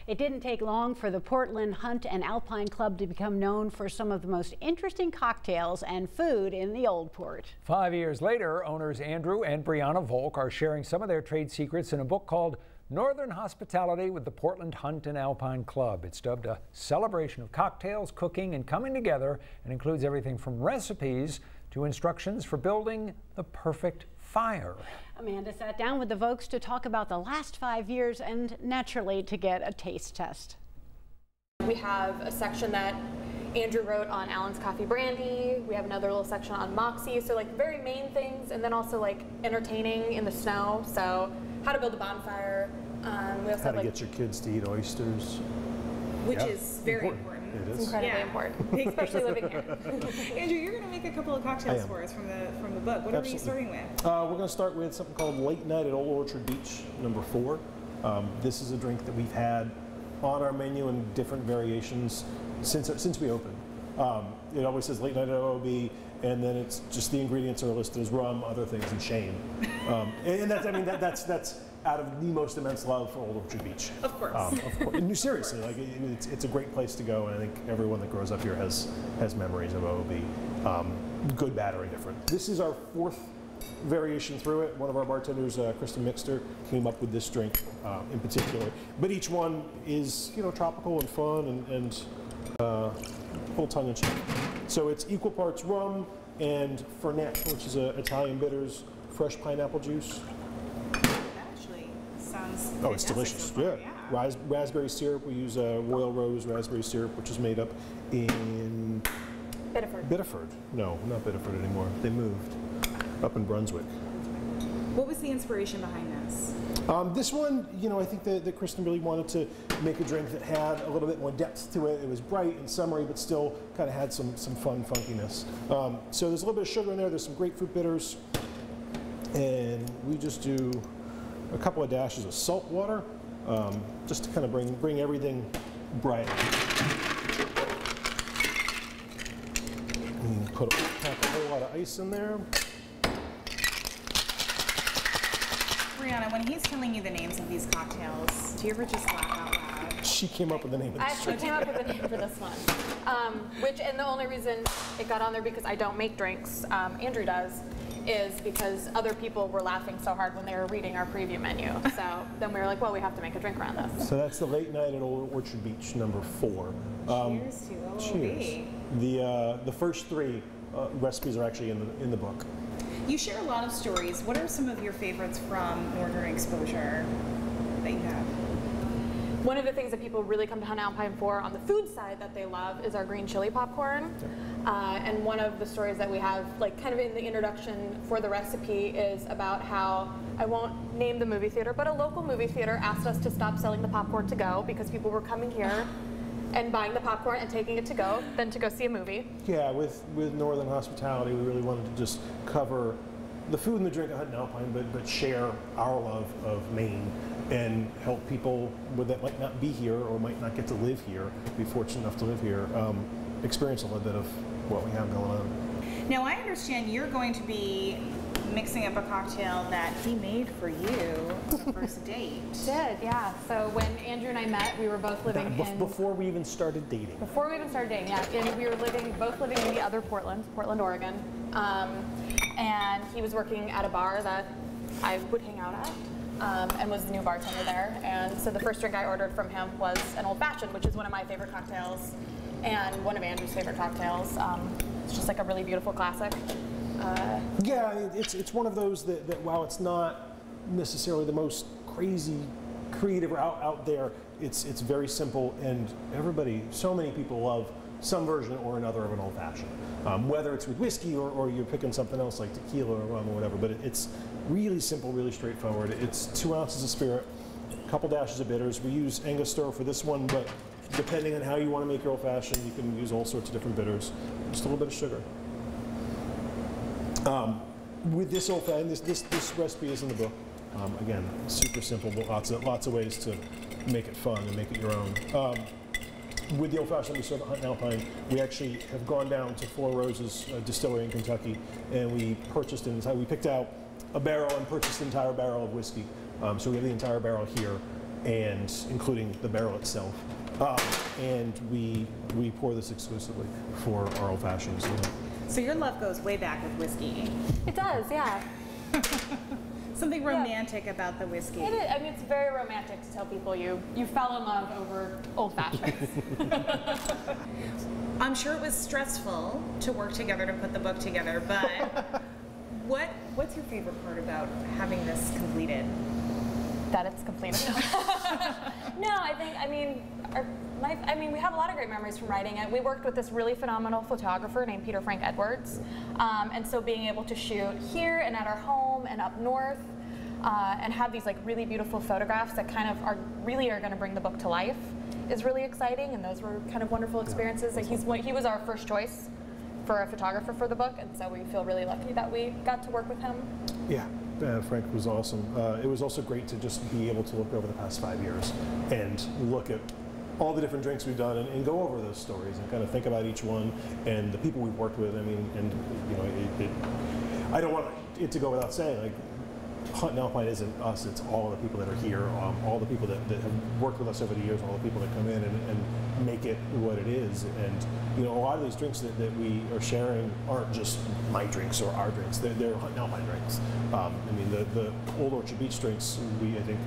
It didn't take long for the Portland Hunt and Alpine Club to become known for some of the most interesting cocktails and food in the Old Port. 5 years later, owners Andrew and Brianna Volk are sharing some of their trade secrets in a book called Northern Hospitality with the Portland Hunt and Alpine Club. It's dubbed a celebration of cocktails, cooking, and coming together, and includes everything from recipes to instructions for building the perfect fire. Amanda sat down with the Volks to talk about the last 5 years and naturally to get a taste test. We have a section that Andrew wrote on Allen's Coffee Brandy. We have another little section on Moxie. So like very main things, and then also like entertaining in the snow. So how to build a bonfire. We also how to get your kids to eat oysters. Which is very important. It is. It's incredibly important, especially living here. Andrew, you're going to make a couple of cocktails for us from the book. What are you starting with? We're going to start with something called Late Night at Old Orchard Beach, number 4. This is a drink that we've had on our menu in different variations since we opened. It always says Late Night at OOB, and then it's just the ingredients are listed as rum, other things, and shame. And that's, I mean, that's out of the most immense love for Old Orchard Beach. Of course. Of course. And seriously, like it's a great place to go, and I think everyone that grows up here has memories of OOB, good, bad, or indifferent. This is our 4th variation through it. One of our bartenders, Kristen Mixter, came up with this drink in particular. But each one is, you know, tropical and fun and a little tongue-in-cheek. So it's equal parts rum and Fernet, which is Italian bitters, fresh pineapple juice. Oh, it's delicious. Yeah. Raspberry syrup. We use Royal Rose raspberry syrup, which is made up in Biddeford. Biddeford. No, not Biddeford anymore. They moved up in Brunswick. What was the inspiration behind this? This one, you know, I think that Kristen really wanted to make a drink that had a little bit more depth to it. It was bright and summery, but still kind of had some fun funkiness. So there's a little bit of sugar in there. There's some grapefruit bitters, and we just do a couple of dashes of salt water, just to kind of bring everything bright. And pack a whole lot of ice in there. Brianna, when he's telling you the names of these cocktails, do you ever just laugh out loud? She came up with the name of this. I actually came up with the name for this one, and the only reason it got on there because I don't make drinks, Andrew does, is because other people were laughing so hard when they were reading our preview menu. So then we were like, well, we have to make a drink around this. So that's the Late Night at Old Orchard Beach, number 4. Cheers to OOB. Cheers. The first 3 recipes are actually in the book. You share a lot of stories. What are some of your favorites from Northern exposure that you have? One of the things that people really come to Hunt Alpine for on the food side that they love is our green chili popcorn. And one of the stories that we have, like kind of in the introduction for the recipe, is about how, I won't name the movie theater, but a local movie theater asked us to stop selling the popcorn to go because people were coming here and buying the popcorn and taking it to go, then to go see a movie. Yeah, with Northern Hospitality, we really wanted to just cover the food and the drink at Hunt Alpine, but share our love of Maine and help people that might not be here or might not get to live here, be fortunate enough to live here, experience a little bit of what we have going on. Now, I understand you're going to be mixing up a cocktail that he made for you on the first date. Did, yeah. So when Andrew and I met, we were both living in... Before we even started dating. Before we even started dating, yeah. And we were both living in the other Portland, Oregon. And he was working at a bar that I would hang out at, and was the new bartender there. And so the first drink I ordered from him was an old fashioned, which is one of my favorite cocktails, and one of Andrew's favorite cocktails. It's just like a really beautiful classic. Yeah, it's one of those that while it's not necessarily the most crazy creative out there, it's very simple, and so many people love some version or another of an old fashioned. Whether it's with whiskey or you're picking something else like tequila or rum or whatever, but it's really simple, really straightforward. It's 2 ounces of spirit, a couple dashes of bitters. We use Angostura for this one, but depending on how you want to make your old fashioned, you can use all sorts of different bitters. Just a little bit of sugar. With this old fashioned, this recipe is in the book. Again, super simple, but lots of ways to make it fun and make it your own. With the old fashioned we serve at Hunt Alpine, we actually have gone down to Four Roses Distillery in Kentucky, and we picked out a barrel and purchased the entire barrel of whiskey. So we have the entire barrel here, and including the barrel itself. And we pour this exclusively for our old fashions. So your love goes way back with whiskey. It does, yeah. Something romantic about the whiskey. It is. I mean, it's very romantic to tell people you fell in love over old fashions. I'm sure it was stressful to work together to put the book together, but what's your favorite part about having this completed? That it's completed. No, I mean, we have a lot of great memories from writing it. We worked with this really phenomenal photographer named Peter Frank Edwards, and so being able to shoot here and at our home and up north, and have these like really beautiful photographs that kind of are going to bring the book to life is really exciting, and those were kind of wonderful experiences. Like he was our first choice for a photographer for the book, and so we feel really lucky that we got to work with him. Yeah. Frank was awesome. It was also great to just be able to look over the past 5 years and look at all the different drinks we've done and go over those stories and kind of think about each one and the people we've worked with. I mean, and you know, I don't want it to go without saying, like, Hunt and Alpine isn't us, it's all the people that are here, all the people that have worked with us over the years, all the people that come in and make it what it is. And you know, a lot of these drinks that we are sharing aren't just my drinks or our drinks, they're Hunt and Alpine drinks. I mean, the Old Orchard Beach drinks, I think,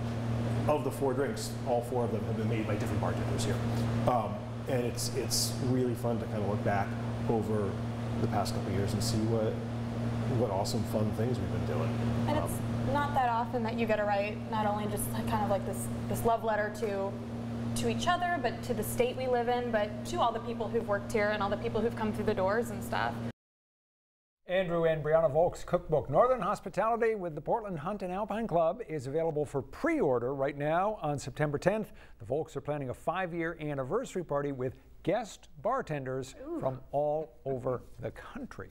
of the 4 drinks, all 4 of them have been made by different bartenders here. And it's really fun to kind of look back over the past couple of years and see what awesome, fun things we've been doing. And it's not that often that you get to write not only just kind of like this love letter to each other, but to the state we live in, but to all the people who've worked here and all the people who've come through the doors and stuff. Andrew and Brianna Volk's cookbook, Northern Hospitality with the Portland Hunt and Alpine Club, is available for pre-order right now on September 10th. The Volks are planning a 5-year anniversary party with guest bartenders from all over the country.